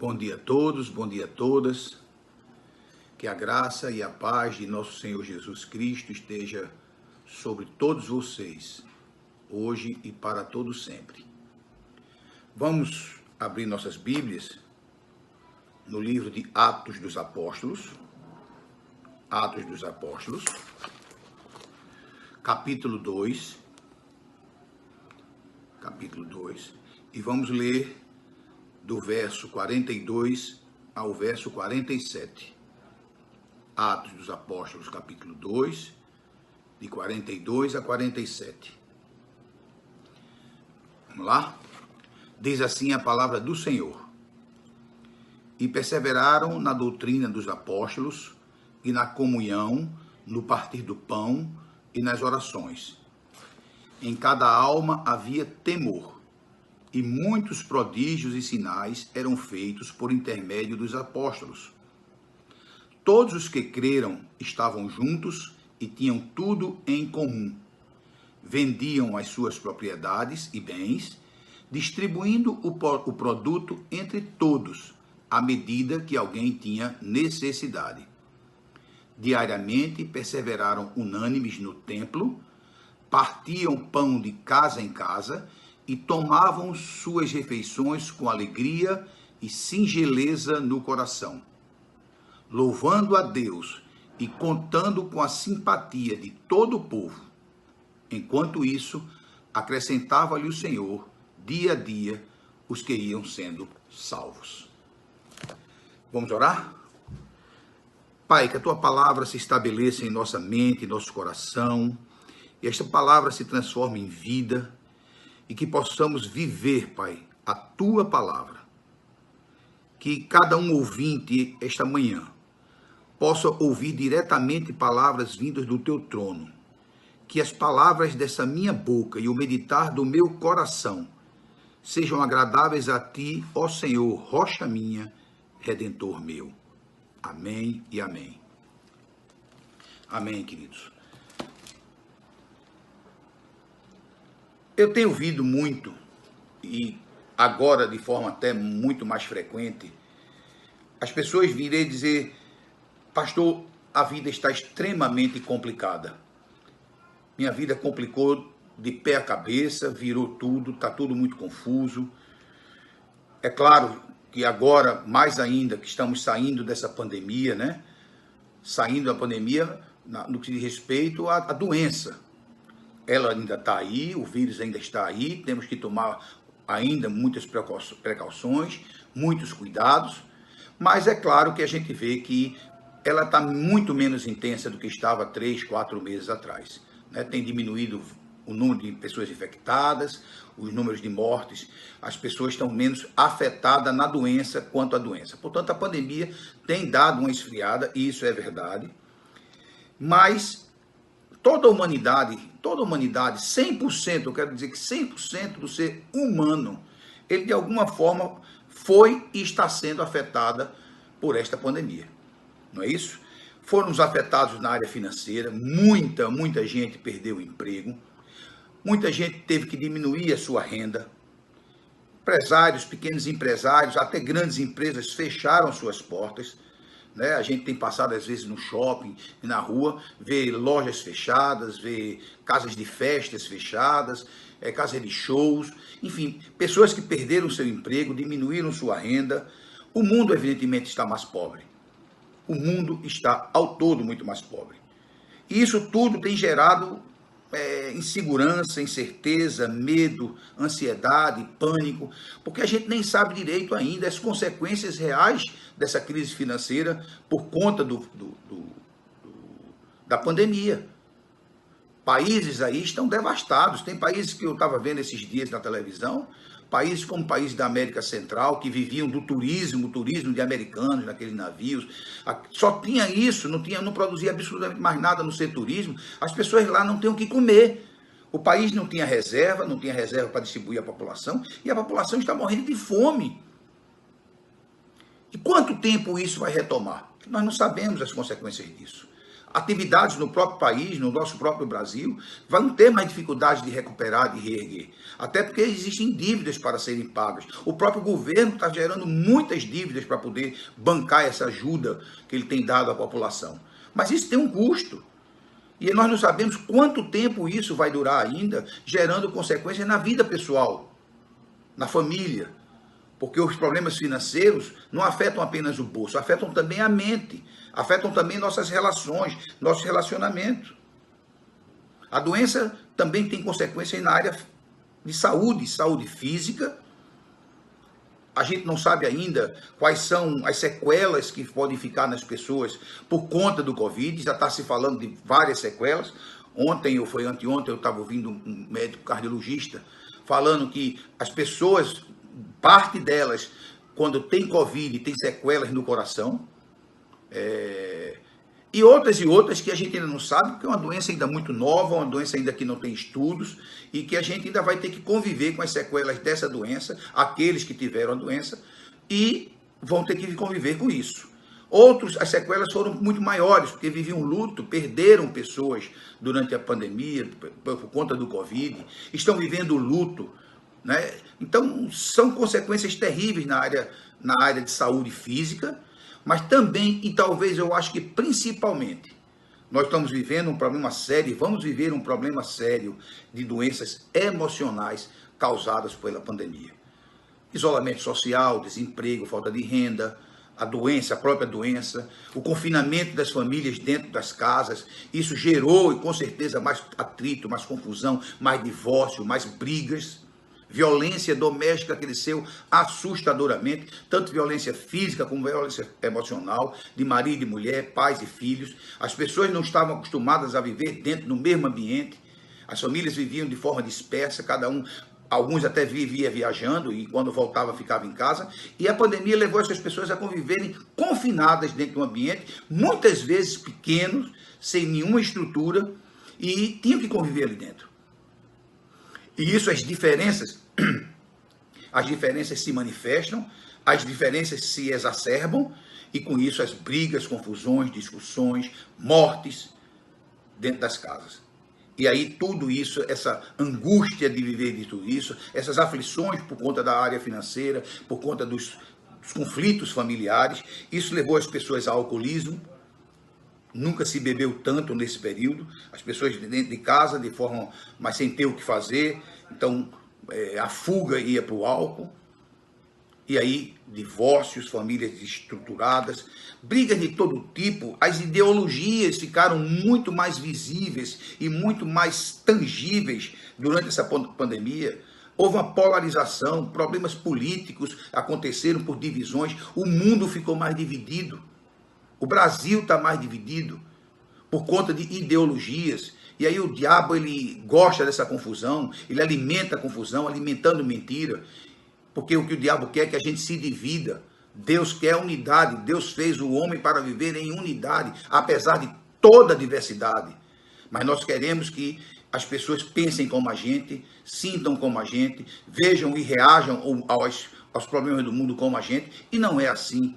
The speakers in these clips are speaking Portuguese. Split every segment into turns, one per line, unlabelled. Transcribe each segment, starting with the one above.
Bom dia a todos, bom dia a todas. Que a graça e a paz de nosso Senhor Jesus Cristo esteja sobre todos vocês, hoje e para todo sempre. Vamos abrir nossas Bíblias no livro de Atos dos Apóstolos, capítulo 2, e vamos ler do verso 42 ao verso 47. Atos dos Apóstolos, capítulo 2, de 42 a 47. Vamos lá? Diz assim a palavra do Senhor. E perseveraram na doutrina dos apóstolos, e na comunhão, no partir do pão e nas orações. Em cada alma havia temor, e muitos prodígios e sinais eram feitos por intermédio dos apóstolos. Todos os que creram estavam juntos e tinham tudo em comum. Vendiam as suas propriedades e bens, distribuindo o produto entre todos, à medida que alguém tinha necessidade. Diariamente perseveraram unânimes no templo, partiam pão de casa em casa e tomavam suas refeições com alegria e singeleza no coração, louvando a Deus e contando com a simpatia de todo o povo. Enquanto isso, acrescentava-lhe o Senhor, dia a dia, os que iam sendo salvos. Vamos orar? Pai, que a Tua palavra se estabeleça em nossa mente, em nosso coração, e esta palavra se transforme em vida, e que possamos viver, Pai, a Tua palavra. Que cada um ouvinte esta manhã possa ouvir diretamente palavras vindas do Teu trono. Que as palavras dessa minha boca e o meditar do meu coração sejam agradáveis a Ti, ó Senhor, rocha minha, Redentor meu. Amém e amém. Amém, queridos. Eu tenho ouvido muito, e agora de forma até muito mais frequente, as pessoas virem dizer: pastor, a vida está extremamente complicada. Minha vida complicou de pé a cabeça, virou tudo, está tudo muito confuso. É claro que agora, mais ainda, que estamos saindo dessa pandemia, né? Saindo da pandemia no que diz respeito à doença. Ela ainda está aí, o vírus ainda está aí, temos que tomar ainda muitas precauções, muitos cuidados, mas é claro que a gente vê que ela está muito menos intensa do que estava 3, 4 meses atrás, né? Tem diminuído o número de pessoas infectadas, os números de mortes, as pessoas estão menos afetadas na doença quanto à doença. Portanto, a pandemia tem dado uma esfriada, e isso é verdade, mas toda a humanidade, 100%, eu quero dizer que 100% do ser humano, ele de alguma forma foi e está sendo afetada por esta pandemia, não é isso? Foram afetados na área financeira, muita gente perdeu o emprego, muita gente teve que diminuir a sua renda, empresários, pequenos empresários, até grandes empresas fecharam suas portas, né? A gente tem passado às vezes no shopping e na rua, vê lojas fechadas, vê casas de festas fechadas, casas de shows, enfim, pessoas que perderam seu emprego, diminuíram sua renda. O mundo evidentemente está mais pobre. O mundo está ao todo muito mais pobre. E isso tudo tem gerado insegurança, incerteza, medo, ansiedade, pânico, porque a gente nem sabe direito ainda as consequências reais dessa crise financeira por conta da pandemia. Países aí estão devastados. Tem países que eu estava vendo esses dias na televisão, países como o país da América Central, que viviam do turismo de americanos naqueles navios, só tinha isso, não produzia absolutamente mais nada no seu turismo, as pessoas lá não têm o que comer. O país não tinha reserva para distribuir à população, e a população está morrendo de fome. E quanto tempo isso vai retomar? Nós não sabemos as consequências disso. atividades no próprio país, no nosso próprio Brasil, vão ter mais dificuldade de recuperar, de reerguer. Até porque existem dívidas para serem pagas. O próprio governo está gerando muitas dívidas para poder bancar essa ajuda que ele tem dado à população. Mas isso tem um custo. E nós não sabemos quanto tempo isso vai durar ainda, gerando consequências na vida pessoal, na família. Porque os problemas financeiros não afetam apenas o bolso, afetam também a mente, afetam também nossas relações, nossos relacionamentos. A doença também tem consequências na área de saúde, saúde física. A gente não sabe ainda quais são as sequelas que podem ficar nas pessoas por conta do Covid, já está se falando de várias sequelas. Ontem, ou foi anteontem, eu estava ouvindo um médico cardiologista falando que as pessoas, parte delas, quando tem Covid, tem sequelas no coração. E outras que a gente ainda não sabe, porque é uma doença ainda muito nova, uma doença ainda que não tem estudos, e que a gente ainda vai ter que conviver com as sequelas dessa doença, aqueles que tiveram a doença, e vão ter que conviver com isso. Outros, as sequelas foram muito maiores, porque viviam luto, perderam pessoas durante a pandemia, por conta do Covid, estão vivendo luto, né? Então, são consequências terríveis na área de saúde física, mas também, e talvez eu acho que principalmente, nós estamos vivendo um problema sério, vamos viver um problema sério de doenças emocionais causadas pela pandemia. Isolamento social, desemprego, falta de renda, a doença, a própria doença, o confinamento das famílias dentro das casas, isso gerou, e com certeza, mais atrito, mais confusão, mais divórcio, mais brigas. Violência doméstica cresceu assustadoramente, tanto violência física como violência emocional, de marido e mulher, pais e filhos. As pessoas não estavam acostumadas a viver dentro do mesmo ambiente. As famílias viviam de forma dispersa, cada um, alguns até vivia viajando e quando voltava ficava em casa. E a pandemia levou essas pessoas a conviverem confinadas dentro de um ambiente, muitas vezes pequenos, sem nenhuma estrutura, e tinham que conviver ali dentro. E isso, as diferenças se manifestam, as diferenças se exacerbam, e com isso as brigas, confusões, discussões, mortes dentro das casas. E aí tudo isso, essa angústia de viver de tudo isso, essas aflições por conta da área financeira, por conta dos conflitos familiares, isso levou as pessoas ao alcoolismo. Nunca se bebeu tanto nesse período, as pessoas dentro de casa, de forma, mas sem ter o que fazer, então a fuga ia para o álcool, e aí divórcios, famílias desestruturadas, brigas de todo tipo, as ideologias ficaram muito mais visíveis e muito mais tangíveis durante essa pandemia. Houve uma polarização, problemas políticos aconteceram por divisões, o mundo ficou mais dividido. O Brasil está mais dividido por conta de ideologias. E aí o diabo, ele gosta dessa confusão, ele alimenta a confusão, alimentando mentira. Porque o que o diabo quer é que a gente se divida. Deus quer unidade. Deus fez o homem para viver em unidade, apesar de toda a diversidade. Mas nós queremos que as pessoas pensem como a gente, sintam como a gente, vejam e reajam aos problemas do mundo como a gente. E não é assim.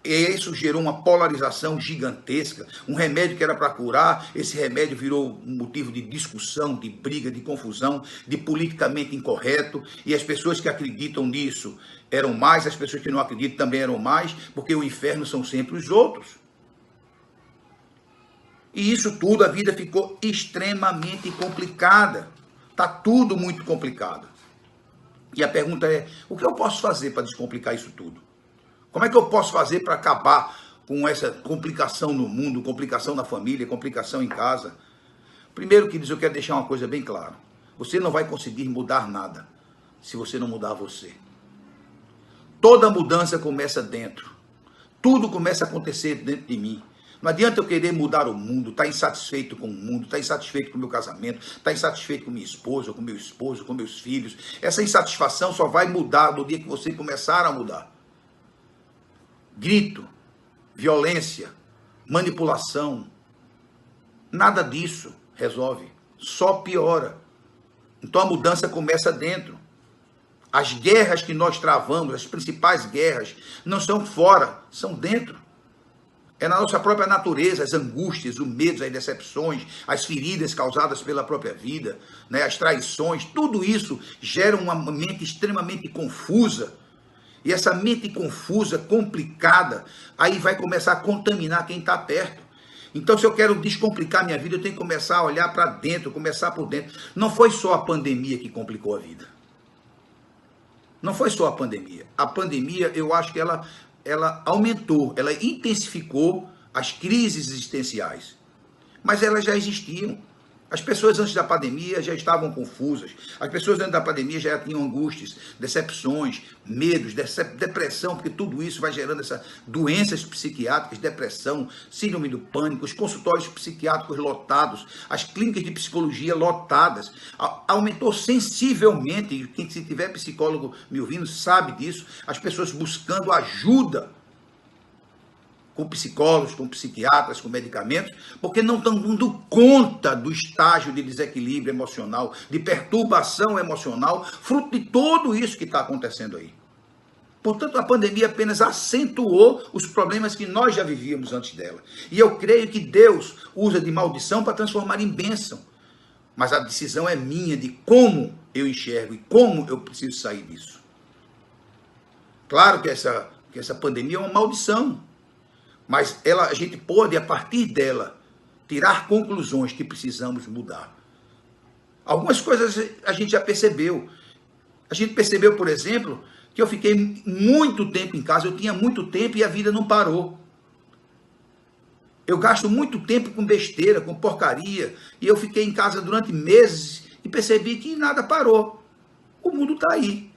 E isso gerou uma polarização gigantesca. Um remédio que era para curar, esse remédio virou um motivo de discussão, de briga, de confusão, de politicamente incorreto. E as pessoas que acreditam nisso eram mais, as pessoas que não acreditam também eram mais, porque o inferno são sempre os outros. E isso tudo, a vida ficou extremamente complicada. Está tudo muito complicado. E a pergunta é, o que eu posso fazer para descomplicar isso tudo? Como é que eu posso fazer para acabar com essa complicação no mundo, complicação na família, complicação em casa? Primeiro, queridos, eu quero deixar uma coisa bem clara. Você não vai conseguir mudar nada se você não mudar você. Toda mudança começa dentro. Tudo começa a acontecer dentro de mim. Não adianta eu querer mudar o mundo, estar insatisfeito com o mundo, estar insatisfeito com o meu casamento, estar insatisfeito com minha esposa, com meu esposo, com meus filhos. Essa insatisfação só vai mudar no dia que você começar a mudar. Grito, violência, manipulação, nada disso resolve, só piora. Então a mudança começa dentro. As guerras que nós travamos, as principais guerras, não são fora, são dentro. É na nossa própria natureza, as angústias, o medo, as decepções, as feridas causadas pela própria vida, né, as traições, tudo isso gera uma mente extremamente confusa. E essa mente confusa, complicada, aí vai começar a contaminar quem está perto. Então, se eu quero descomplicar minha vida, eu tenho que começar a olhar para dentro, começar por dentro. Não foi só a pandemia que complicou a vida. Não foi só a pandemia. A pandemia, eu acho que ela aumentou, ela intensificou as crises existenciais. Mas elas já existiam. As pessoas antes da pandemia já estavam confusas. As pessoas antes da pandemia já tinham angústias, decepções, medos, depressão, porque tudo isso vai gerando essas doenças psiquiátricas, depressão, síndrome do pânico, os consultórios psiquiátricos lotados, as clínicas de psicologia lotadas. Aumentou sensivelmente, quem se tiver psicólogo me ouvindo sabe disso, as pessoas buscando ajuda com psicólogos, com psiquiatras, com medicamentos, porque não estão dando conta do estágio de desequilíbrio emocional, de perturbação emocional, fruto de tudo isso que está acontecendo aí. Portanto, a pandemia apenas acentuou os problemas que nós já vivíamos antes dela. E eu creio que Deus usa de maldição para transformar em bênção. Mas a decisão é minha de como eu enxergo e como eu preciso sair disso. Claro que essa pandemia é uma maldição. Mas a gente pode, a partir dela, tirar conclusões que precisamos mudar. Algumas coisas a gente já percebeu. A gente percebeu, por exemplo, que eu fiquei muito tempo em casa, eu tinha muito tempo e a vida não parou. Eu gasto muito tempo com besteira, com porcaria, e eu fiquei em casa durante meses e percebi que nada parou. O mundo está aí.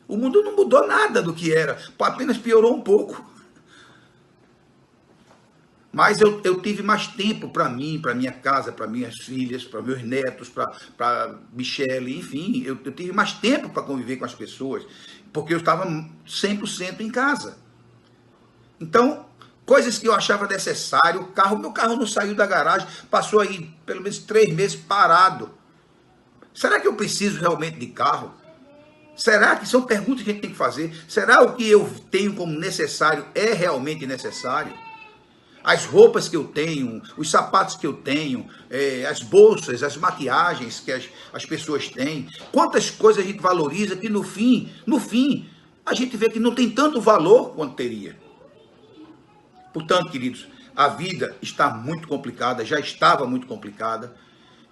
O mundo não mudou nada do que era, apenas piorou um pouco. Mas eu tive mais tempo para mim, para minha casa, para minhas filhas, para meus netos, para Michele, enfim. Eu tive mais tempo para conviver com as pessoas, porque eu estava 100% em casa. Então, coisas que eu achava necessário, meu carro não saiu da garagem, passou aí pelo menos 3 meses parado. Será que eu preciso realmente de carro? Será que são perguntas que a gente tem que fazer? Será o que eu tenho como necessário é realmente necessário? As roupas que eu tenho, os sapatos que eu tenho, as bolsas, as maquiagens que as pessoas têm. Quantas coisas a gente valoriza que no fim, a gente vê que não tem tanto valor quanto teria. Portanto, queridos, a vida está muito complicada, já estava muito complicada,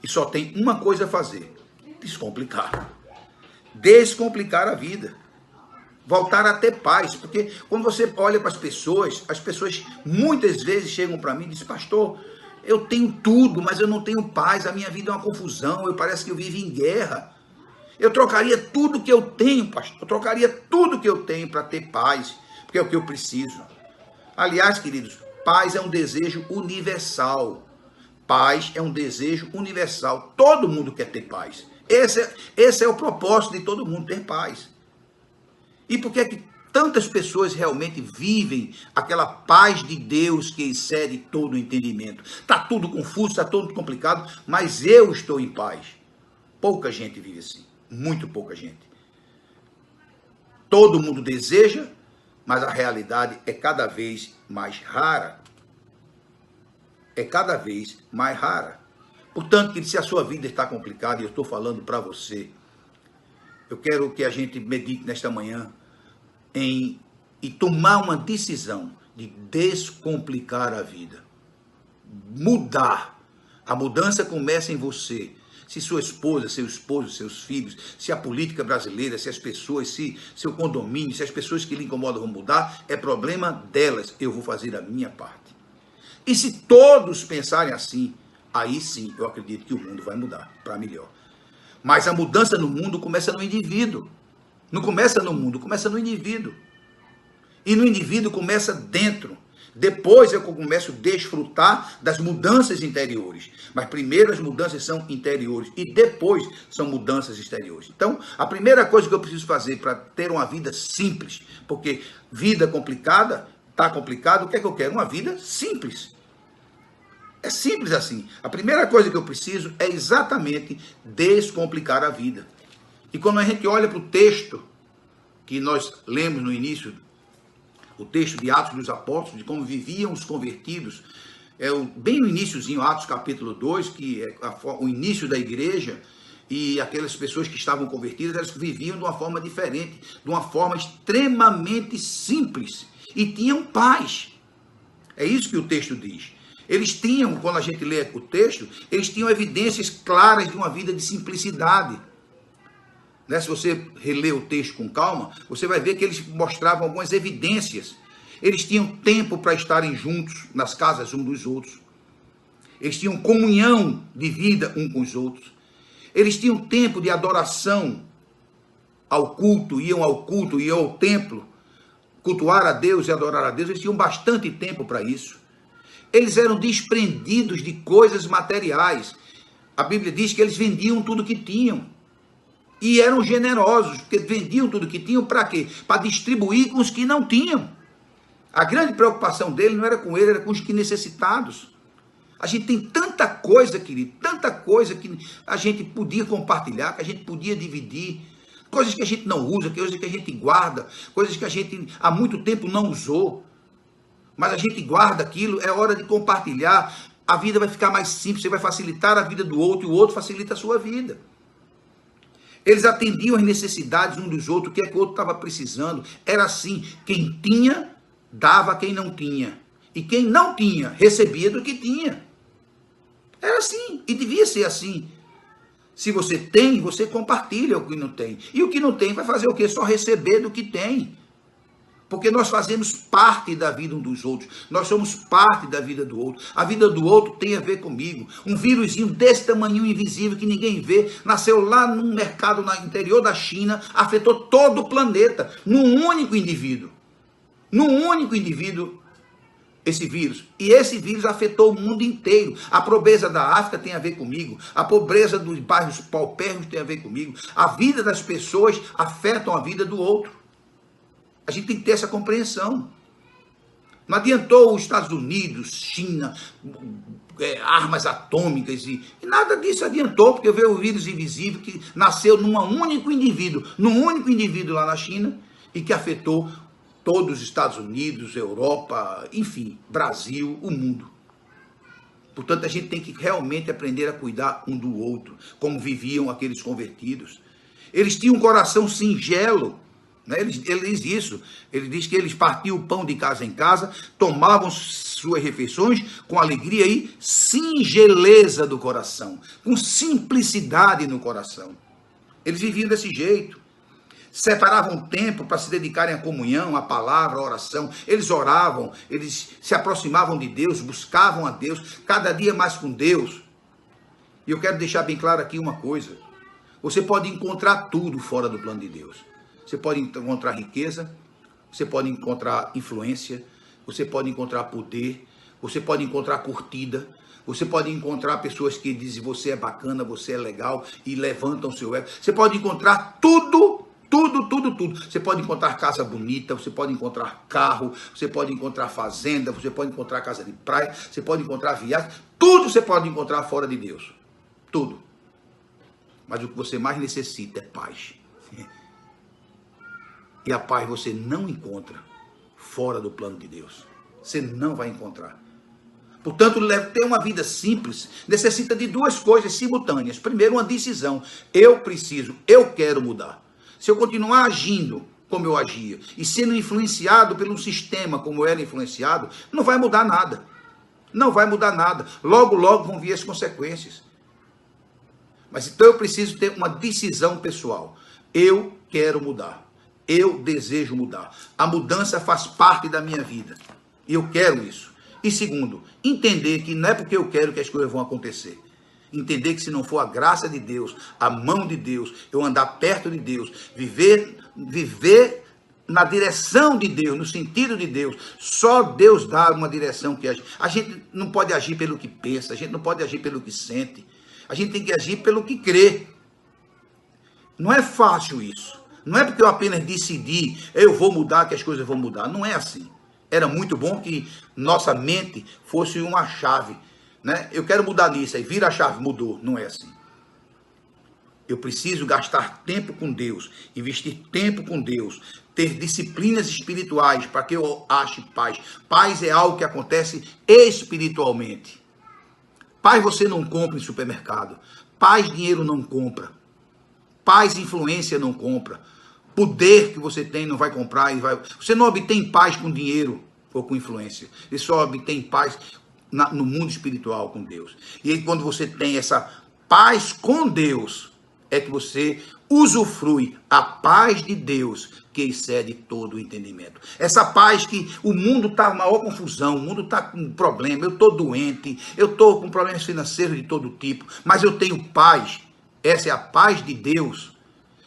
e só tem uma coisa a fazer: descomplicar. Descomplicar a vida. Voltar a ter paz, porque quando você olha para as pessoas muitas vezes chegam para mim e dizem: pastor, eu tenho tudo, mas eu não tenho paz, a minha vida é uma confusão, parece que eu vivo em guerra. Eu trocaria tudo que eu tenho, pastor, eu trocaria tudo que eu tenho para ter paz, porque é o que eu preciso. Aliás, queridos, paz é um desejo universal. Paz é um desejo universal. Todo mundo quer ter paz. Esse é o propósito de todo mundo, ter paz. E por que é que tantas pessoas realmente vivem aquela paz de Deus que excede todo o entendimento? Está tudo confuso, está tudo complicado, mas eu estou em paz. Pouca gente vive assim, muito pouca gente. Todo mundo deseja, mas a realidade é cada vez mais rara. É cada vez mais rara. Portanto, que se a sua vida está complicada, e eu estou falando para você, eu quero que a gente medite nesta manhã e tomar uma decisão de descomplicar a vida. Mudar. A mudança começa em você. Se sua esposa, seu esposo, seus filhos, se a política brasileira, se as pessoas, se seu condomínio, se as pessoas que lhe incomodam vão mudar, é problema delas. Eu vou fazer a minha parte. E se todos pensarem assim, aí sim eu acredito que o mundo vai mudar para melhor. Mas a mudança no mundo começa no indivíduo. Não começa no mundo, começa no indivíduo. E no indivíduo começa dentro. Depois eu começo a desfrutar das mudanças interiores. Mas primeiro as mudanças são interiores e depois são mudanças exteriores. Então, a primeira coisa que eu preciso fazer para ter uma vida simples, porque vida complicada, está complicado, o que é que eu quero? Uma vida simples. É simples assim. A primeira coisa que eu preciso é exatamente descomplicar a vida. E quando a gente olha para o texto que nós lemos no início, o texto de Atos dos Apóstolos, de como viviam os convertidos, bem no iniciozinho, Atos capítulo 2, que é o início da igreja, e aquelas pessoas que estavam convertidas, elas viviam de uma forma diferente, de uma forma extremamente simples, e tinham paz. É isso que o texto diz. Eles tinham, quando a gente lê o texto, eles tinham evidências claras de uma vida de simplicidade. Né? Se você reler o texto com calma, você vai ver que eles mostravam algumas evidências. Eles tinham tempo para estarem juntos nas casas uns dos outros. Eles tinham comunhão de vida uns com os outros. Eles tinham tempo de adoração ao culto, iam ao templo, cultuar a Deus e adorar a Deus. Eles tinham bastante tempo para isso. Eles eram desprendidos de coisas materiais. A Bíblia diz que eles vendiam tudo que tinham. E eram generosos, porque vendiam tudo que tinham para quê? Para distribuir com os que não tinham. A grande preocupação dele não era com ele, era com os que necessitados. A gente tem tanta coisa, querido, tanta coisa que a gente podia compartilhar, que a gente podia dividir. Coisas que a gente não usa, coisas que a gente guarda, coisas que a gente há muito tempo não usou. Mas a gente guarda aquilo, é hora de compartilhar. A vida vai ficar mais simples, você vai facilitar a vida do outro e o outro facilita a sua vida. Eles atendiam as necessidades um dos outros, o que é que o outro estava precisando. Era assim, quem tinha, dava a quem não tinha. E quem não tinha, recebia do que tinha. Era assim, e devia ser assim. Se você tem, você compartilha o que não tem. E o que não tem vai fazer o quê? Só receber do que tem. Porque nós fazemos parte da vida um dos outros. Nós somos parte da vida do outro. A vida do outro tem a ver comigo. Um vírusinho desse tamanho invisível que ninguém vê, nasceu lá num mercado no interior da China, afetou todo o planeta, num único indivíduo. Num único indivíduo, esse vírus. E esse vírus afetou o mundo inteiro. A pobreza da África tem a ver comigo. A pobreza dos bairros paupérrimos tem a ver comigo. A vida das pessoas afeta a vida do outro. A gente tem que ter essa compreensão. Não adiantou os Estados Unidos, China, armas atômicas e nada disso adiantou, porque veio o vírus invisível que nasceu num único indivíduo lá na China e que afetou todos os Estados Unidos, Europa, enfim, Brasil, o mundo. Portanto, a gente tem que realmente aprender a cuidar um do outro, como viviam aqueles convertidos. Eles tinham um coração singelo. Ele diz isso, ele diz que eles partiam o pão de casa em casa, tomavam suas refeições com alegria e singeleza do coração, com simplicidade no coração. Eles viviam desse jeito, separavam tempo para se dedicarem à comunhão, à palavra, à oração. Eles oravam, eles se aproximavam de Deus, buscavam a Deus, cada dia mais com Deus. E eu quero deixar bem claro aqui uma coisa, você pode encontrar tudo fora do plano de Deus. Você pode encontrar riqueza, você pode encontrar influência, você pode encontrar poder, você pode encontrar curtida, você pode encontrar pessoas que dizem você é bacana, você é legal e levantam o seu ego. Você pode encontrar tudo. Você pode encontrar casa bonita, você pode encontrar carro, você pode encontrar fazenda, você pode encontrar casa de praia, você pode encontrar viagem. Tudo você pode encontrar fora de Deus. Tudo. Mas o que você mais necessita é paz. E a paz você não encontra fora do plano de Deus. Você não vai encontrar. Portanto, ter uma vida simples necessita de duas coisas simultâneas. Primeiro, uma decisão. Eu quero mudar. Se eu continuar agindo como eu agia e sendo influenciado pelo sistema como eu era influenciado, não vai mudar nada. Não vai mudar nada. Logo, logo vão vir as consequências. Mas então eu preciso ter uma decisão pessoal. Eu quero mudar. Eu desejo mudar. A mudança faz parte da minha vida. E eu quero isso. E segundo, entender que não é porque eu quero que as coisas vão acontecer. Entender que se não for a graça de Deus, a mão de Deus, eu andar perto de Deus, viver na direção de Deus, no sentido de Deus, só Deus dá uma direção que a gente não pode agir pelo que pensa, a gente não pode agir pelo que sente, a gente tem que agir pelo que crê. Não é fácil isso. Não é porque eu apenas decidi, eu vou mudar, que as coisas vão mudar. Não é assim. Era muito bom que nossa mente fosse uma chave. Né? Eu quero mudar nisso, aí vira a chave, mudou. Não é assim. Eu preciso gastar tempo com Deus, investir tempo com Deus, ter disciplinas espirituais para que eu ache paz. Paz é algo que acontece espiritualmente. Paz você não compra em supermercado. Paz dinheiro não compra. Paz influência não compra. Poder que você tem não vai comprar. Você não obtém paz com dinheiro ou com influência. Você só obtém paz no mundo espiritual com Deus. E aí quando você tem essa paz com Deus, é que você usufrui a paz de Deus, que excede todo o entendimento. Essa paz que o mundo está com maior confusão, o mundo está com problema, eu estou doente, eu estou com problemas financeiros de todo tipo, mas eu tenho paz. Essa é a paz de Deus.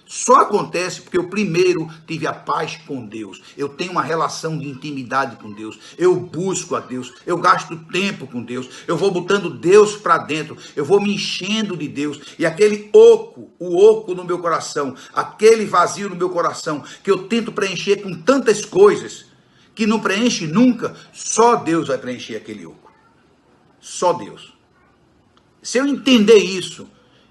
Só acontece porque eu primeiro tive a paz com Deus. Eu tenho uma relação de intimidade com Deus. Eu busco a Deus. Eu gasto tempo com Deus. Eu vou botando Deus para dentro. Eu vou me enchendo de Deus. E aquele oco, o oco no meu coração, aquele vazio no meu coração, que eu tento preencher com tantas coisas, que não preenche nunca, só Deus vai preencher aquele oco. Só Deus. Se eu entender isso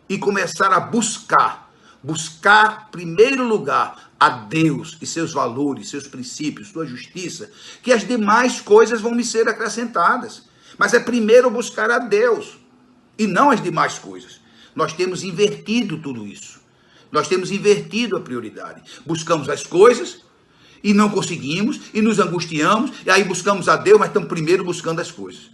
e começar a buscar em primeiro lugar a Deus e seus valores, seus princípios, sua justiça, que as demais coisas vão me ser acrescentadas. Mas é primeiro buscar a Deus e não as demais coisas. Nós temos invertido tudo isso. Nós temos invertido a prioridade. Buscamos as coisas e não conseguimos e nos angustiamos e aí buscamos a Deus, mas estamos primeiro buscando as coisas.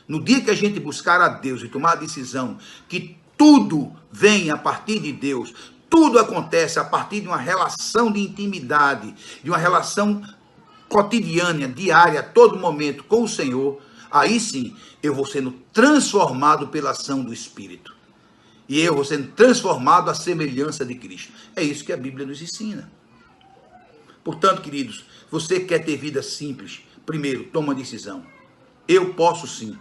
No dia que a gente buscar a Deus e tomar a decisão que tudo vem a partir de Deus, tudo acontece a partir de uma relação de intimidade, de uma relação cotidiana, diária, a todo momento com o Senhor, aí sim eu vou sendo transformado pela ação do Espírito. E eu vou sendo transformado à semelhança de Cristo. É isso que a Bíblia nos ensina. Portanto, queridos, você quer ter vida simples, primeiro, toma uma decisão. Eu posso sim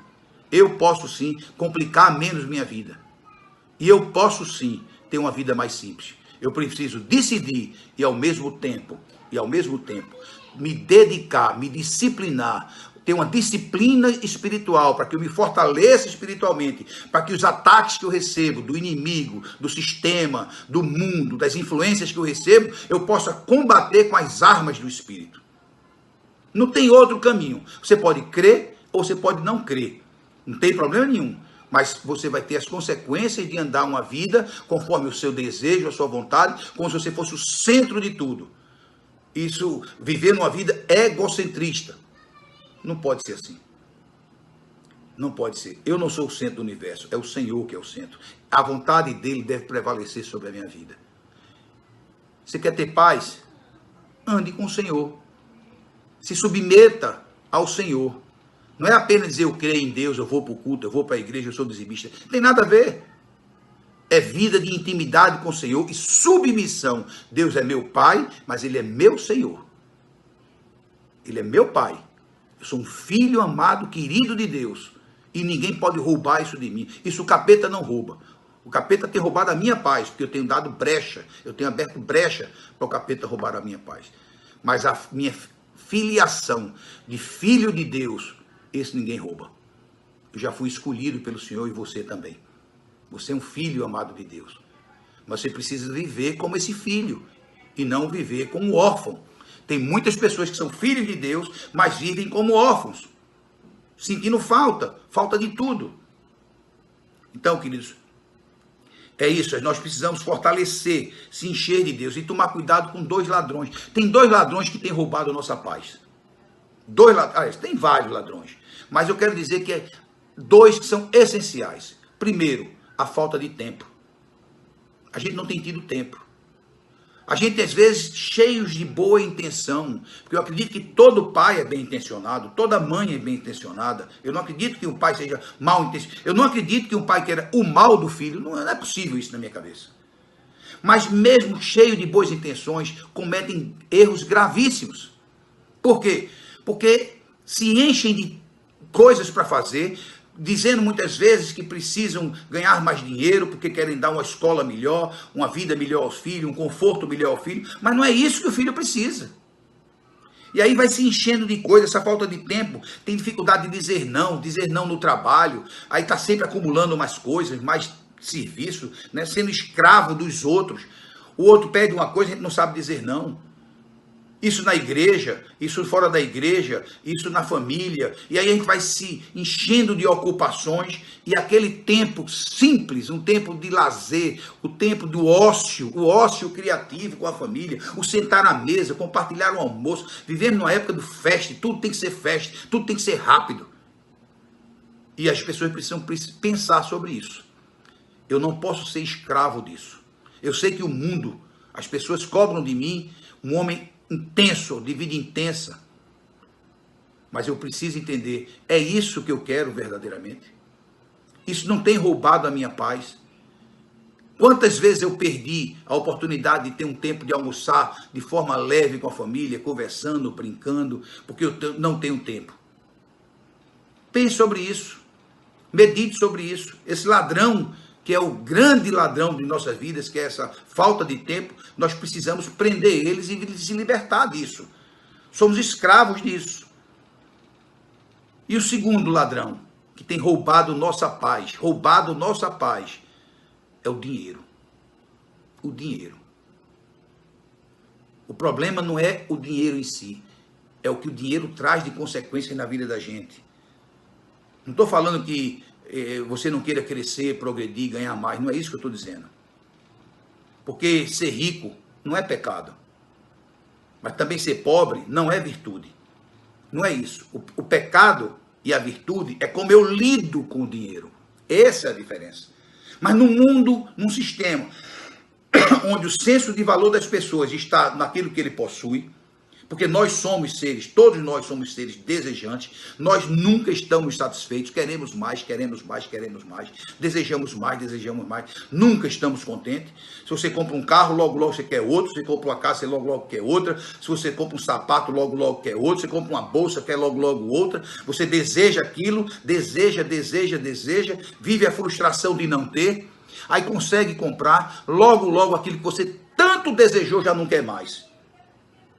complicar menos minha vida. E eu posso sim ter uma vida mais simples. Eu preciso decidir e ao mesmo tempo, me dedicar, me disciplinar, ter uma disciplina espiritual para que eu me fortaleça espiritualmente, para que os ataques que eu recebo do inimigo, do sistema, do mundo, das influências que eu recebo, eu possa combater com as armas do Espírito. Não tem outro caminho. Você pode crer ou você pode não crer. Não tem problema nenhum. Mas você vai ter as consequências de andar uma vida conforme o seu desejo, a sua vontade, como se você fosse o centro de tudo. Isso, viver uma vida egocentrista. Não pode ser assim. Não pode ser. Eu não sou o centro do universo, é o Senhor que é o centro. A vontade dele deve prevalecer sobre a minha vida. Você quer ter paz? Ande com o Senhor. Se submeta ao Senhor. Não é apenas dizer eu creio em Deus, eu vou para o culto, eu vou para a igreja, eu sou dizimista. Não tem nada a ver. É vida de intimidade com o Senhor e submissão. Deus é meu Pai, mas Ele é meu Senhor. Ele é meu Pai. Eu sou um filho amado, querido de Deus. E ninguém pode roubar isso de mim. Isso o capeta não rouba. O capeta tem roubado a minha paz, porque eu tenho dado brecha, eu tenho aberto brecha para o capeta roubar a minha paz. Mas a minha filiação de filho de Deus, esse ninguém rouba. Eu já fui escolhido pelo Senhor e você também. Você é um filho amado de Deus. Mas você precisa viver como esse filho e não viver como órfão. Tem muitas pessoas que são filhos de Deus, mas vivem como órfãos, sentindo falta de tudo. Então, queridos, é isso, nós precisamos fortalecer, se encher de Deus e tomar cuidado com dois ladrões. Tem dois ladrões que têm roubado a nossa paz. Tem vários ladrões, mas eu quero dizer que é dois que são essenciais. Primeiro, a falta de tempo. A gente não tem tido tempo. A gente, às vezes, cheios de boa intenção, porque eu acredito que todo pai é bem intencionado, toda mãe é bem intencionada. Eu não acredito que um pai seja mal intencionado. Eu não acredito que um pai queira o mal do filho. Não é possível isso na minha cabeça. Mas mesmo cheio de boas intenções, cometem erros gravíssimos. Por quê? Porque se enchem de coisas para fazer, dizendo muitas vezes que precisam ganhar mais dinheiro, porque querem dar uma escola melhor, uma vida melhor aos filhos, um conforto melhor ao filho, mas não é isso que o filho precisa. E aí vai se enchendo de coisas, essa falta de tempo, tem dificuldade de dizer não no trabalho, aí está sempre acumulando mais coisas, mais serviço, né? Sendo escravo dos outros. O outro pede uma coisa, a gente não sabe dizer não. Isso na igreja, isso fora da igreja, isso na família. E aí a gente vai se enchendo de ocupações e aquele tempo simples, um tempo de lazer, o tempo do ócio, o ócio criativo com a família, o sentar à mesa, compartilhar o almoço. Vivemos numa época do fast, tudo tem que ser fast, tudo tem que ser rápido. E as pessoas precisam pensar sobre isso. Eu não posso ser escravo disso. Eu sei que o mundo, as pessoas cobram de mim um homem intenso, de vida intensa. Mas eu preciso entender, é isso que eu quero verdadeiramente? Isso não tem roubado a minha paz? Quantas vezes eu perdi a oportunidade de ter um tempo de almoçar de forma leve com a família, conversando, brincando, porque eu não tenho tempo? Pense sobre isso. Medite sobre isso. Esse ladrão, que é o grande ladrão de nossas vidas, que é essa falta de tempo, nós precisamos prender eles e se libertar disso. Somos escravos disso. E o segundo ladrão, que tem roubado nossa paz, é o dinheiro. O dinheiro. O problema não é o dinheiro em si, é o que o dinheiro traz de consequências na vida da gente. Não estou falando que você não queira crescer, progredir, ganhar mais. Não é isso que eu estou dizendo. Porque ser rico não é pecado. Mas também ser pobre não é virtude. Não é isso. O pecado e a virtude é como eu lido com o dinheiro. Essa é a diferença. Mas no mundo, num sistema onde o senso de valor das pessoas está naquilo que ele possui, porque nós somos seres, todos nós somos seres desejantes, nós nunca estamos satisfeitos, queremos mais, desejamos mais, nunca estamos contentes. Se você compra um carro, logo você quer outro, se você compra uma casa, você logo quer outra, se você compra um sapato, logo quer outro, se você compra uma bolsa, quer logo outra, você deseja aquilo, deseja, vive a frustração de não ter, aí consegue comprar, logo aquilo que você tanto desejou já não quer mais.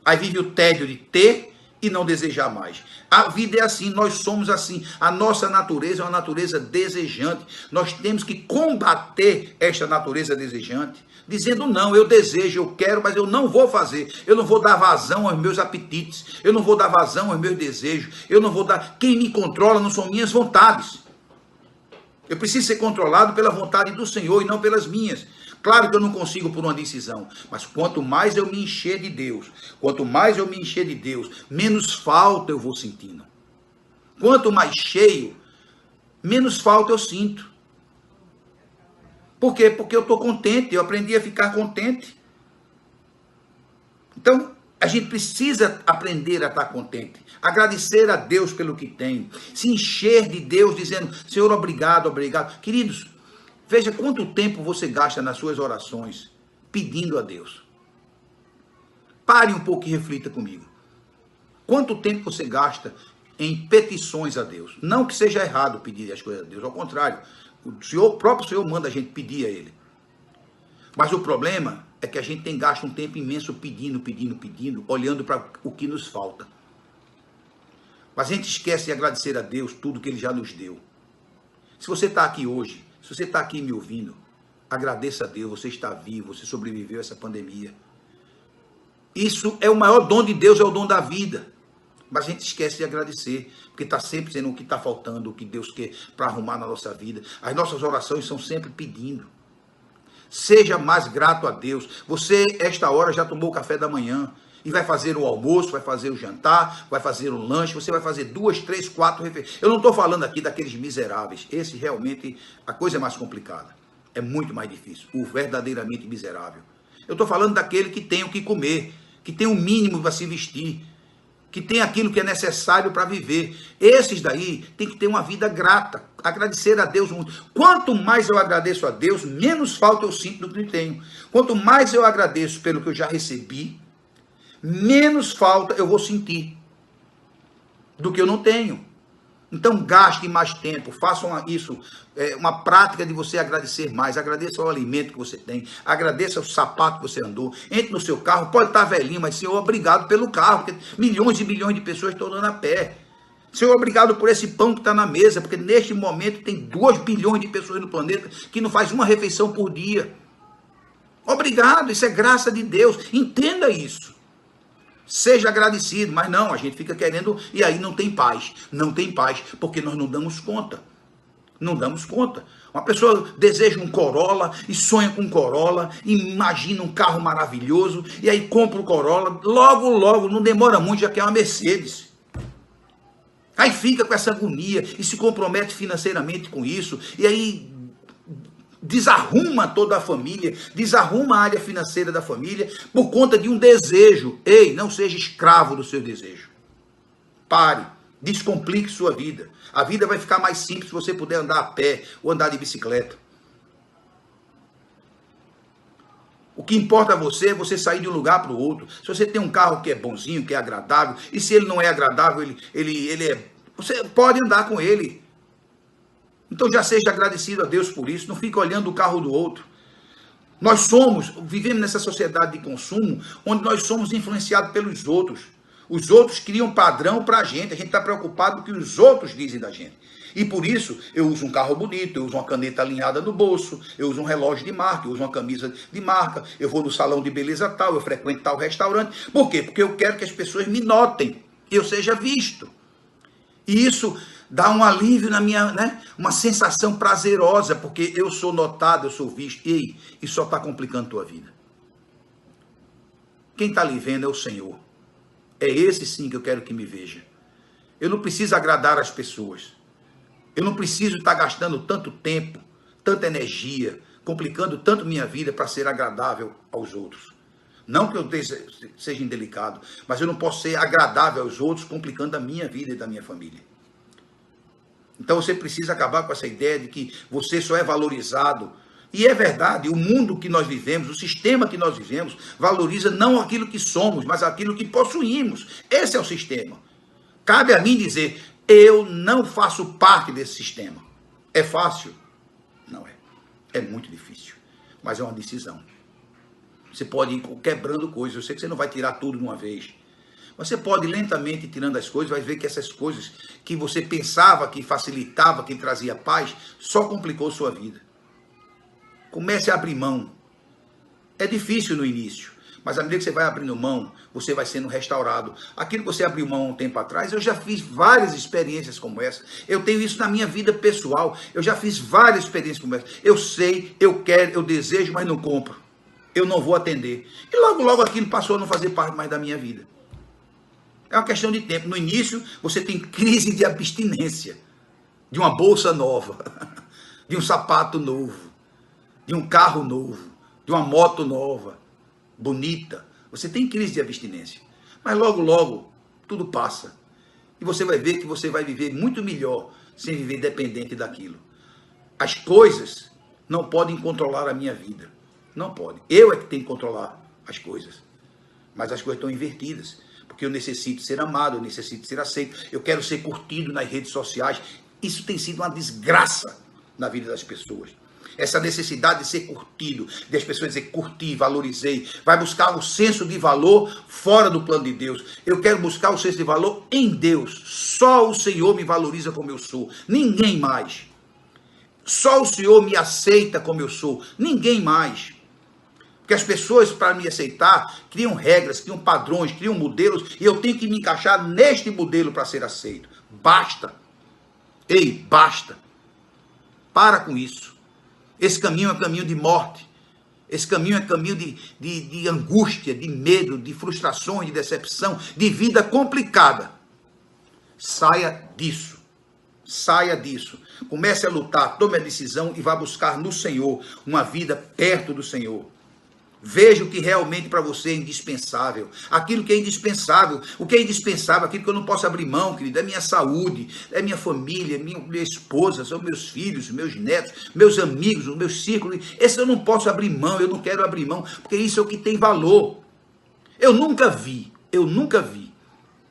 Aí vive o tédio de ter e não desejar mais. A vida é assim, nós somos assim. A nossa natureza é uma natureza desejante. Nós temos que combater esta natureza desejante, dizendo não, eu desejo, eu quero, mas eu não vou fazer. Eu não vou dar vazão aos meus apetites. Eu não vou dar vazão aos meus desejos. Eu não vou dar... Quem me controla não são minhas vontades. Eu preciso ser controlado pela vontade do Senhor e não pelas minhas. Claro que eu não consigo por uma decisão, mas quanto mais eu me encher de Deus, menos falta eu vou sentindo. Quanto mais cheio, menos falta eu sinto. Por quê? Porque eu estou contente, eu aprendi a ficar contente. Então, a gente precisa aprender a estar contente, agradecer a Deus pelo que tem, se encher de Deus dizendo, Senhor, obrigado. Queridos, veja quanto tempo você gasta nas suas orações pedindo a Deus. Pare um pouco e reflita comigo. Quanto tempo você gasta em petições a Deus? Não que seja errado pedir as coisas a Deus, ao contrário. O próprio Senhor manda a gente pedir a Ele. Mas o problema é que a gente tem gasto um tempo imenso pedindo, olhando para o que nos falta. Mas a gente esquece de agradecer a Deus tudo que Ele já nos deu. Se você está aqui hoje, se você está aqui me ouvindo, agradeça a Deus, você está vivo, você sobreviveu a essa pandemia. Isso é o maior dom de Deus, é o dom da vida. Mas a gente esquece de agradecer, porque está sempre sendo o que está faltando, o que Deus quer para arrumar na nossa vida. As nossas orações são sempre pedindo. Seja mais grato a Deus. Você, esta hora, já tomou o café da manhã e vai fazer o almoço, vai fazer o jantar, vai fazer o lanche, você vai fazer 2, 3, 4 refeições. Eu não estou falando aqui daqueles miseráveis. Esse realmente, a coisa é mais complicada. É muito mais difícil. O verdadeiramente miserável. Eu estou falando daquele que tem o que comer, que tem o mínimo para se vestir, que tem aquilo que é necessário para viver. Esses daí tem que ter uma vida grata, agradecer a Deus muito. Quanto mais eu agradeço a Deus, menos falta eu sinto do que tenho. Quanto mais eu agradeço pelo que eu já recebi, menos falta eu vou sentir do que eu não tenho. Então gaste mais tempo, façam isso, uma prática de você agradecer mais, agradeça o alimento que você tem, agradeça o sapato que você andou, entre no seu carro, pode estar velhinho, mas Senhor, obrigado pelo carro, porque milhões e milhões de pessoas estão andando a pé. Senhor, obrigado por esse pão que está na mesa, porque neste momento tem 2 bilhões de pessoas no planeta que não faz uma refeição por dia. Obrigado, isso é graça de Deus. Entenda isso. Seja agradecido, mas não, a gente fica querendo e aí não tem paz. Não tem paz, porque nós não damos conta. Não damos conta. Uma pessoa deseja um Corolla e sonha com um Corolla, imagina um carro maravilhoso e aí compra o Corolla, logo, não demora muito, já quer uma Mercedes. Aí fica com essa agonia e se compromete financeiramente com isso e aí desarruma toda a família, desarruma a área financeira da família por conta de um desejo. Ei, não seja escravo do seu desejo. Pare, descomplique sua vida. A vida vai ficar mais simples se você puder andar a pé ou andar de bicicleta. O que importa a você é você sair de um lugar para o outro. Se você tem um carro que é bonzinho, que é agradável, e se ele não é agradável, você pode andar com ele. Então já seja agradecido a Deus por isso, não fique olhando o carro do outro. Nós vivemos nessa sociedade de consumo, onde nós somos influenciados pelos outros. Os outros criam padrão para a gente está preocupado com o que os outros dizem da gente. E por isso, eu uso um carro bonito, eu uso uma caneta alinhada no bolso, eu uso um relógio de marca, eu uso uma camisa de marca, eu vou no salão de beleza tal, eu frequento tal restaurante. Por quê? Porque eu quero que as pessoas me notem, eu seja visto. E isso dá um alívio na minha, uma sensação prazerosa, porque eu sou notado, eu sou visto. Ei, isso só está complicando a tua vida. Quem está ali vendo é o Senhor. É esse sim que eu quero que me veja. Eu não preciso agradar as pessoas. Eu não preciso estar gastando tanto tempo, tanta energia, complicando tanto minha vida para ser agradável aos outros. Não que eu seja indelicado, mas eu não posso ser agradável aos outros complicando a minha vida e da minha família. Então você precisa acabar com essa ideia de que você só é valorizado. E é verdade, o mundo que nós vivemos, o sistema que nós vivemos, valoriza não aquilo que somos, mas aquilo que possuímos. Esse é o sistema. Cabe a mim dizer, eu não faço parte desse sistema. É fácil? Não é. É muito difícil, mas é uma decisão. Você pode ir quebrando coisas, eu sei que você não vai tirar tudo de uma vez. Você pode ir lentamente tirando as coisas, vai ver que essas coisas que você pensava que facilitava, que trazia paz, só complicou sua vida. Comece a abrir mão. É difícil no início, mas à medida que você vai abrindo mão, você vai sendo restaurado. Aquilo que você abriu mão um tempo atrás, eu já fiz várias experiências como essa. Eu tenho isso na minha vida pessoal. Eu já fiz várias experiências como essa. Eu sei, eu quero, eu desejo, mas não compro. Eu não vou atender. E logo aquilo passou a não fazer parte mais da minha vida. É uma questão de tempo. No início, você tem crise de abstinência. De uma bolsa nova. De um sapato novo. De um carro novo. De uma moto nova. Bonita. Você tem crise de abstinência. Mas logo, tudo passa. E você vai ver que você vai viver muito melhor sem viver dependente daquilo. As coisas não podem controlar a minha vida. Não podem. Eu é que tenho que controlar as coisas. Mas as coisas estão invertidas. Porque eu necessito ser amado, eu necessito ser aceito, eu quero ser curtido nas redes sociais. Isso tem sido uma desgraça na vida das pessoas. Essa necessidade de ser curtido, de as pessoas dizer curti, valorizei, vai buscar o senso de valor fora do plano de Deus. Eu quero buscar o senso de valor em Deus. Só o Senhor me valoriza como eu sou, ninguém mais. Só o Senhor me aceita como eu sou, ninguém mais. Porque as pessoas, para me aceitar, criam regras, criam padrões, criam modelos, e eu tenho que me encaixar neste modelo para ser aceito. Basta. Ei, basta. Para com isso. Esse caminho é caminho de morte. Esse caminho é caminho de angústia, de medo, de frustrações, de decepção, de vida complicada. Saia disso. Saia disso. Comece a lutar, tome a decisão e vá buscar no Senhor uma vida perto do Senhor. Veja o que realmente para você é indispensável. Aquilo que é indispensável. O que é indispensável, aquilo que eu não posso abrir mão, querido, é minha saúde, é minha família, minha esposa, são meus filhos, meus netos, meus amigos, o meu círculo. Esse eu não posso abrir mão, eu não quero abrir mão, porque isso é o que tem valor. Eu nunca vi,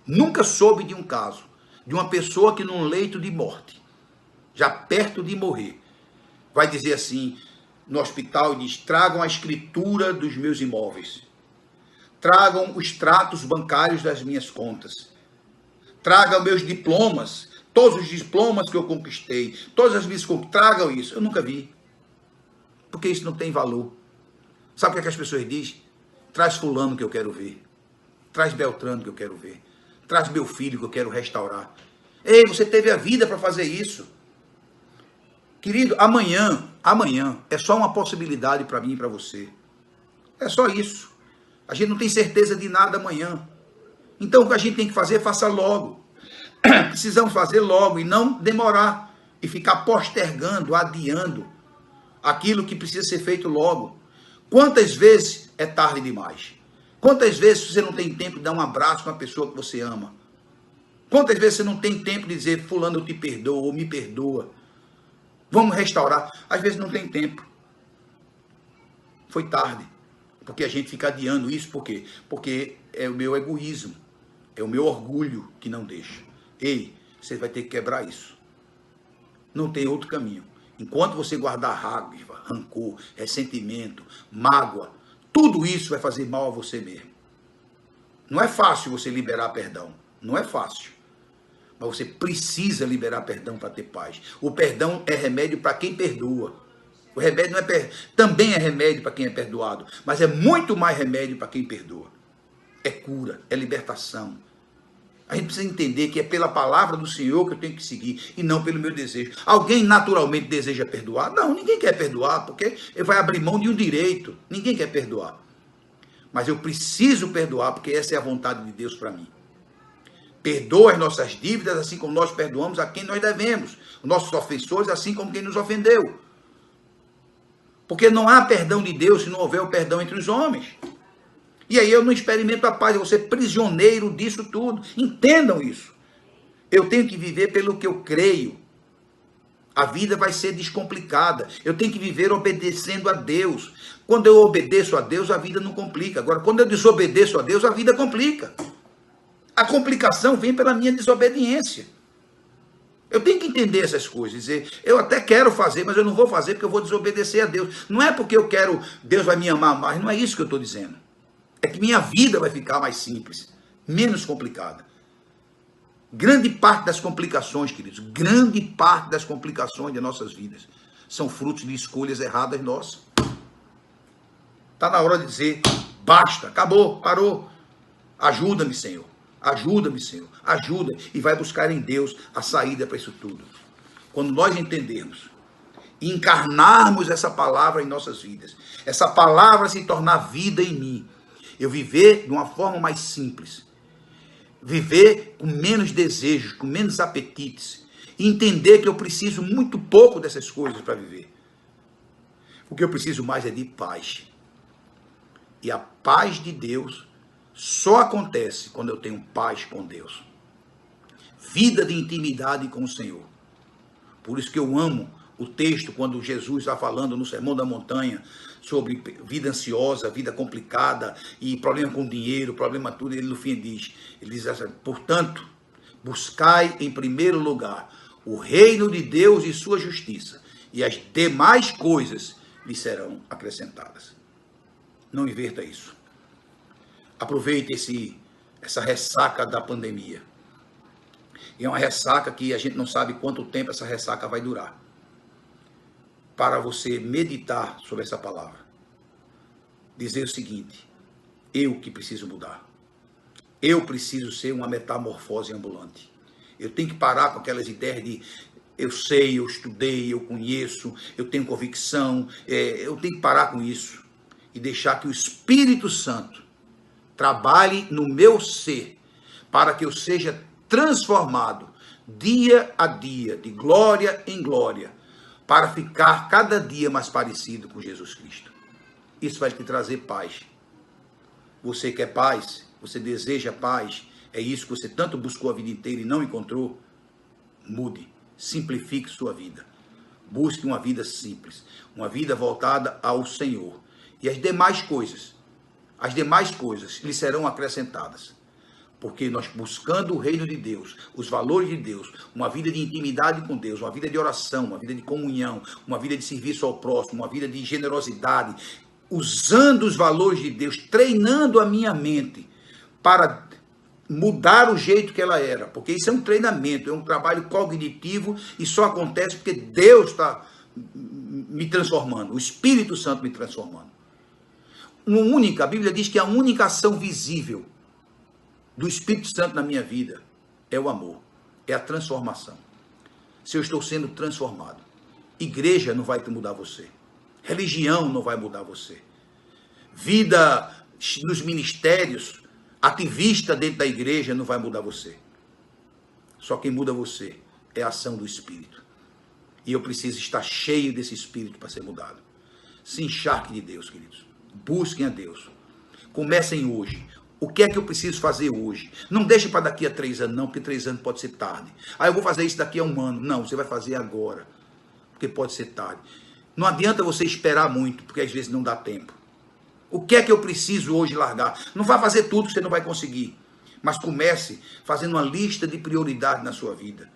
nunca soube de um caso, de uma pessoa que num leito de morte, já perto de morrer, vai dizer assim, no hospital, diz, tragam a escritura dos meus imóveis, tragam os tratos bancários das minhas contas, traga meus diplomas, todos os diplomas que eu conquistei, todas as minhas conquistas, tragam isso. Eu nunca vi, porque isso não tem valor. Sabe o que, é que as pessoas dizem? Traz fulano que eu quero ver, traz Beltrano que eu quero ver, traz meu filho que eu quero restaurar. Ei, você teve a vida para fazer isso. Querido, amanhã é só uma possibilidade para mim e para você. É só isso. A gente não tem certeza de nada amanhã. Então o que a gente tem que fazer, faça logo. Precisamos fazer logo e não demorar. E ficar postergando, adiando aquilo que precisa ser feito logo. Quantas vezes é tarde demais? Quantas vezes você não tem tempo de dar um abraço para uma pessoa que você ama? Quantas vezes você não tem tempo de dizer, fulano, eu te perdoo ou me perdoa? Vamos restaurar. Às vezes não tem tempo. Foi tarde. Porque a gente fica adiando isso, por quê? Porque é o meu egoísmo, é o meu orgulho que não deixa. Ei, você vai ter que quebrar isso. Não tem outro caminho. Enquanto você guardar raiva, rancor, ressentimento, mágoa, tudo isso vai fazer mal a você mesmo. Não é fácil você liberar perdão. Não é fácil. Mas você precisa liberar perdão para ter paz. O perdão é remédio para quem perdoa. O remédio não é também é remédio para quem é perdoado, mas é muito mais remédio para quem perdoa. É cura, é libertação. A gente precisa entender que é pela palavra do Senhor que eu tenho que seguir e não pelo meu desejo. Alguém naturalmente deseja perdoar? Não, ninguém quer perdoar, porque ele vai abrir mão de um direito. Ninguém quer perdoar. Mas eu preciso perdoar, porque essa é a vontade de Deus para mim. Perdoa as nossas dívidas, assim como nós perdoamos a quem nós devemos. Os nossos ofensores, assim como quem nos ofendeu. Porque não há perdão de Deus se não houver o perdão entre os homens. E aí eu não experimento a paz, eu vou ser prisioneiro disso tudo. Entendam isso. Eu tenho que viver pelo que eu creio. A vida vai ser descomplicada. Eu tenho que viver obedecendo a Deus. Quando eu obedeço a Deus, a vida não complica. Agora, quando eu desobedeço a Deus, a vida complica. A complicação vem pela minha desobediência. Eu tenho que entender essas coisas, dizer, eu até quero fazer, mas eu não vou fazer porque eu vou desobedecer a Deus. Não é porque eu quero, Deus vai me amar mais, não é isso que eu estou dizendo. É que minha vida vai ficar mais simples, menos complicada. Grande parte das complicações, queridos, grande parte das complicações de nossas vidas são frutos de escolhas erradas nossas. Está na hora de dizer, basta, acabou, parou. Ajuda-me, Senhor. Ajuda-me, Senhor. Ajuda. E vai buscar em Deus a saída para isso tudo. Quando nós entendermos e encarnarmos essa palavra em nossas vidas, essa palavra se tornar vida em mim, eu viver de uma forma mais simples, viver com menos desejos, com menos apetites, e entender que eu preciso muito pouco dessas coisas para viver. O que eu preciso mais é de paz. E a paz de Deus só acontece quando eu tenho paz com Deus. Vida de intimidade com o Senhor. Por isso que eu amo o texto quando Jesus está falando no Sermão da Montanha sobre vida ansiosa, vida complicada e problema com dinheiro, problema tudo. Ele no fim diz assim, portanto, buscai em primeiro lugar o reino de Deus e sua justiça, e as demais coisas lhe serão acrescentadas. Não inverta isso. Aproveite essa ressaca da pandemia. E é uma ressaca que a gente não sabe quanto tempo essa ressaca vai durar. Para você meditar sobre essa palavra. Dizer o seguinte, eu que preciso mudar. Eu preciso ser uma metamorfose ambulante. Eu tenho que parar com aquelas ideias de eu sei, eu estudei, eu conheço, eu tenho convicção. Eu tenho que parar com isso e deixar que o Espírito Santo trabalhe no meu ser para que eu seja transformado dia a dia, de glória em glória, para ficar cada dia mais parecido com Jesus Cristo. Isso vai te trazer paz. Você quer paz? Você deseja paz? É isso que você tanto buscou a vida inteira e não encontrou? Mude, simplifique sua vida. Busque uma vida simples, uma vida voltada ao Senhor. E as demais coisas lhe serão acrescentadas. Porque nós buscando o reino de Deus, os valores de Deus, uma vida de intimidade com Deus, uma vida de oração, uma vida de comunhão, uma vida de serviço ao próximo, uma vida de generosidade, usando os valores de Deus, treinando a minha mente para mudar o jeito que ela era, porque isso é um treinamento, é um trabalho cognitivo e só acontece porque Deus está me transformando, o Espírito Santo me transformando. A Bíblia diz que a única ação visível do Espírito Santo na minha vida é o amor, é a transformação. Se eu estou sendo transformado, igreja não vai mudar você, religião não vai mudar você, vida nos ministérios, ativista dentro da igreja não vai mudar você. Só quem muda você é a ação do Espírito. E eu preciso estar cheio desse Espírito para ser mudado. Se encharque de Deus, queridos. Busquem a Deus. Comecem hoje. O que é que eu preciso fazer hoje? Não deixe para daqui a 3 anos, não, porque 3 anos pode ser tarde. Eu vou fazer isso daqui a 1 ano. Não, você vai fazer agora, porque pode ser tarde. Não adianta você esperar muito, porque às vezes não dá tempo. O que é que eu preciso hoje largar? Não vai fazer tudo que você não vai conseguir. Mas comece fazendo uma lista de prioridades na sua vida.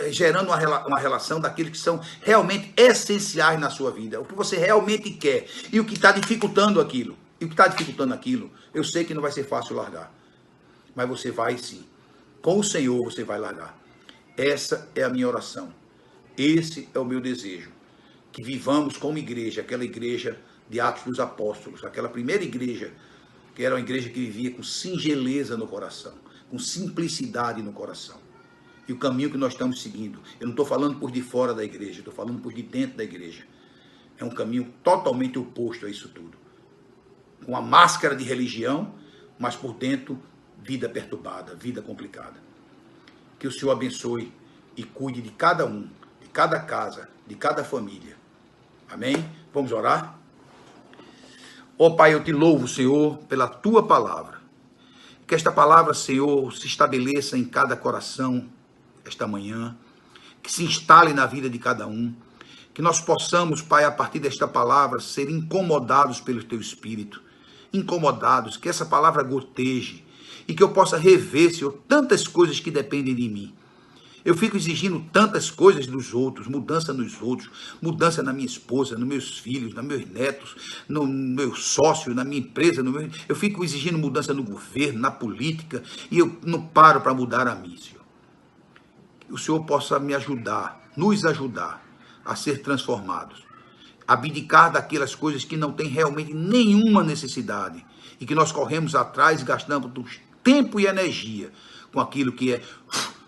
Gerando uma relação daqueles que são realmente essenciais na sua vida. O que você realmente quer. E o que está dificultando aquilo. Eu sei que não vai ser fácil largar. Mas você vai sim. Com o Senhor você vai largar. Essa é a minha oração. Esse é o meu desejo. Que vivamos como igreja, aquela igreja de Atos dos Apóstolos, aquela primeira igreja, que era uma igreja que vivia com singeleza no coração, com simplicidade no coração. E o caminho que nós estamos seguindo, eu não estou falando por de fora da igreja, estou falando por de dentro da igreja. É um caminho totalmente oposto a isso tudo. Com a máscara de religião, mas por dentro, vida perturbada, vida complicada. Que o Senhor abençoe e cuide de cada um, de cada casa, de cada família. Amém? Vamos orar? Ó Pai, eu te louvo, Senhor, pela tua palavra. Que esta palavra, Senhor, se estabeleça em cada coração esta manhã, que se instale na vida de cada um, que nós possamos, Pai, a partir desta palavra, ser incomodados pelo teu Espírito, incomodados, que essa palavra goteje, e que eu possa rever, Senhor, tantas coisas que dependem de mim. Eu fico exigindo tantas coisas dos outros, mudança nos outros, mudança na minha esposa, nos meus filhos, nos meus netos, no meu sócio, na minha empresa. Eu fico exigindo mudança no governo, na política, e eu não paro para mudar a mim, Senhor. Que o Senhor possa me ajudar, nos ajudar a ser transformados, abdicar daquelas coisas que não têm realmente nenhuma necessidade e que nós corremos atrás e gastamos tempo e energia com aquilo que é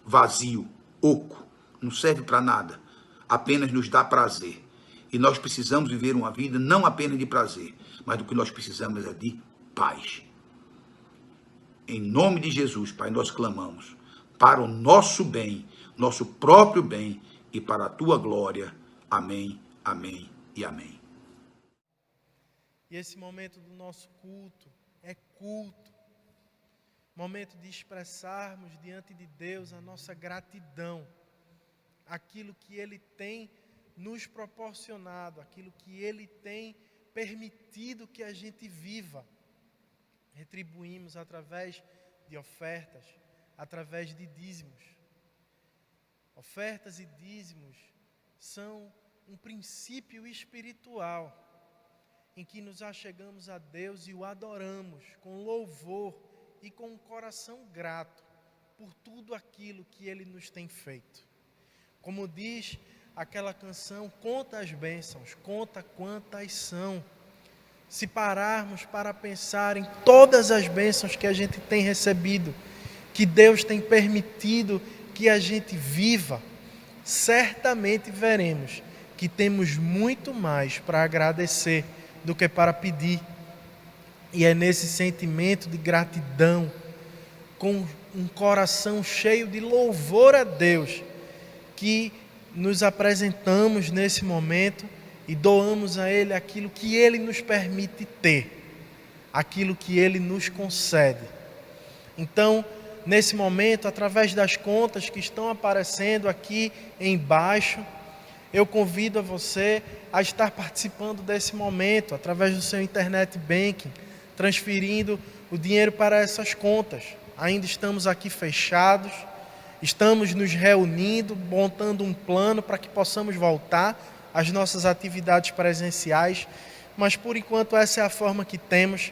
vazio, oco, não serve para nada, apenas nos dá prazer. E nós precisamos viver uma vida não apenas de prazer, mas do que nós precisamos é de paz. Em nome de Jesus, Pai, nós clamamos para o nosso bem, nosso próprio bem e para a tua glória. Amém, amém e amém.
E esse momento do nosso culto é culto. Momento de expressarmos diante de Deus a nossa gratidão, aquilo que Ele tem nos proporcionado, aquilo que Ele tem permitido que a gente viva. Retribuímos através de ofertas, através de dízimos. Ofertas e dízimos são um princípio espiritual em que nos achegamos a Deus e o adoramos com louvor e com um coração grato por tudo aquilo que Ele nos tem feito. Como diz aquela canção, conta as bênçãos, conta quantas são. Se pararmos para pensar em todas as bênçãos que a gente tem recebido, que Deus tem permitido que a gente viva, certamente veremos que temos muito mais para agradecer do que para pedir. E é nesse sentimento de gratidão, com um coração cheio de louvor a Deus, que nos apresentamos nesse momento e doamos a Ele aquilo que Ele nos permite ter, aquilo que Ele nos concede. Então, nesse momento, através das contas que estão aparecendo aqui embaixo, eu convido a você a estar participando desse momento, através do seu internet banking, transferindo o dinheiro para essas contas. Ainda estamos aqui fechados, estamos nos reunindo, montando um plano para que possamos voltar às nossas atividades presenciais, mas por enquanto essa é a forma que temos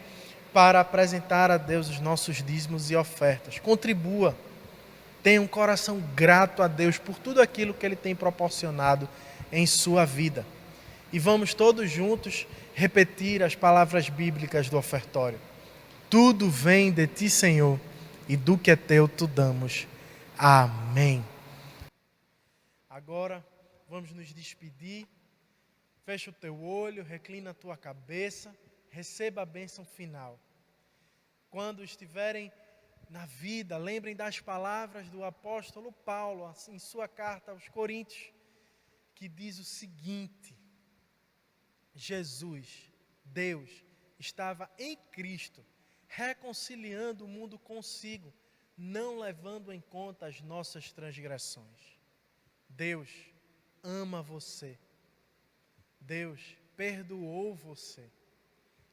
para apresentar a Deus os nossos dízimos e ofertas. Contribua. Tenha um coração grato a Deus por tudo aquilo que Ele tem proporcionado em sua vida. E vamos todos juntos repetir as palavras bíblicas do ofertório. Tudo vem de Ti, Senhor, e do que é Teu Tu damos. Amém. Agora vamos nos despedir. Fecha o teu olho, reclina a tua cabeça, receba a bênção final. Quando estiverem na vida, lembrem das palavras do apóstolo Paulo, em sua carta aos Coríntios, que diz o seguinte: Jesus, Deus, estava em Cristo, reconciliando o mundo consigo, não levando em conta as nossas transgressões. Deus ama você. Deus perdoou você.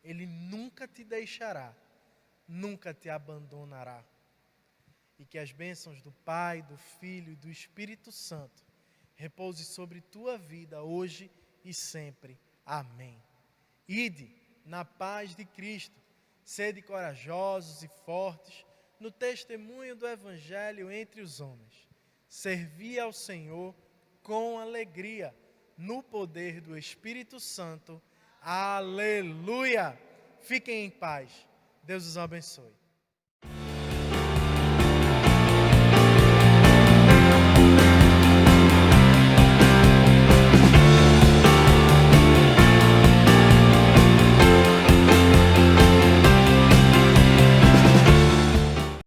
Ele nunca te deixará, nunca te abandonará. E que as bênçãos do Pai, do Filho e do Espírito Santo repouse sobre tua vida hoje e sempre. Amém. Ide na paz de Cristo, sede corajosos e fortes no testemunho do Evangelho entre os homens. Servi ao Senhor com alegria, no poder do Espírito Santo. Aleluia! Fiquem em paz. Deus os abençoe.